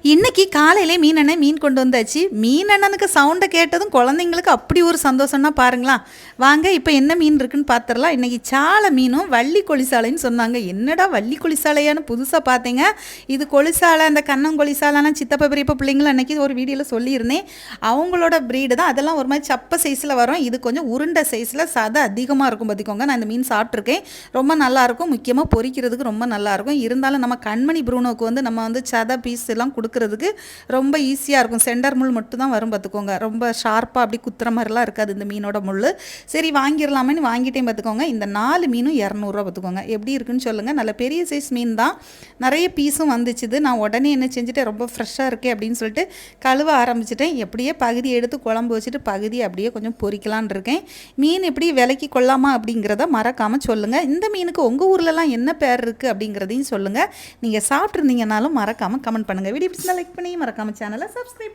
இன்னைக்கு காலையிலே மீனண்ணன் மீன் கொண்டு வந்தாச்சு. மீனண்ணனுக்கு சவுண்டை கேட்டதும் குழந்தைங்களுக்கு அப்படி ஒரு சந்தோஷம்னா பாருங்களா. வாங்க இப்போ என்ன மீன் இருக்குன்னு பார்த்துடலாம். இன்றைக்கி சாலை மீனும் வள்ளி கொளிசாலைன்னு சொன்னாங்க. என்னடா வள்ளி கொளிசாலையான்னு புதுசாக பார்த்தீங்க. இது கொளிசாலை, அந்த கண்ணங்கொளிசாலைலாம் சித்தப்பா பெரியப்பா பிள்ளைங்களும் அன்றைக்கி ஒரு வீடியோவில் சொல்லியிருந்தேன். அவங்களோட ப்ரீடு தான். அதெல்லாம் ஒரு மாதிரி சப்ப சைஸில் வரும். இது கொஞ்சம் உருண்டை சைஸில் சதை அதிகமாக இருக்கும். பார்த்துக்கோங்க, நான் இந்த மீன் சாப்பிட்ருக்கேன். ரொம்ப நல்லாயிருக்கும். முக்கியமாக பொரிக்கிறதுக்கு ரொம்ப நல்லாயிருக்கும். இருந்தாலும் நம்ம கண்மணி ப்ரூனோவுக்கு நம்ம சதை பீஸ் எல்லாம் கொடுக்கறதுக்கு ரொம்ப ஈஸியாக இருக்கும். சென்டர் முள் மட்டும் தான் வரும். பார்த்துக்கோங்க, ரொம்ப ஷார்ப்பாக அப்படி குத்துற மாதிரிலாம் இருக்காது இந்த மீனோட முள். சரி வாங்கிடலாமேன்னு வாங்கிட்டேன். பார்த்துக்கோங்க, இந்த 4 மீனும் 200 பார்த்துக்கோங்க. எப்படி இருக்குன்னு சொல்லுங்கள். நல்ல பெரிய சைஸ் மீன் தான். நிறைய பீஸும் வந்துச்சுது. நான் உடனே என்ன செஞ்சுட்டேன், ரொம்ப ஃப்ரெஷ்ஷாக இருக்கே அப்படின்னு சொல்லிட்டு கழுவ ஆரம்பிச்சிட்டேன். எப்படியே பகுதி எடுத்து குழம்பு வச்சுட்டு பகுதி அப்படியே கொஞ்சம் பொரிக்கலான் இருக்கேன். மீன் எப்படி விலைக்கு கொள்ளாமா அப்படிங்கிறத மறக்காமல் சொல்லுங்கள். இந்த மீனுக்கு உங்கள் ஊர்லலாம் என்ன பேர் இருக்குது அப்படிங்கிறதையும் சொல்லுங்கள். நீங்கள் சாப்பிட்ருந்தீங்கனாலும் மறக்காமல் கமெண்ட் பண்ணுங்கள். வீடியோ பிடிச்சிருந்தா லைக் பண்ணி மறக்காமல் சேனலை சப்ஸ்கிரைப்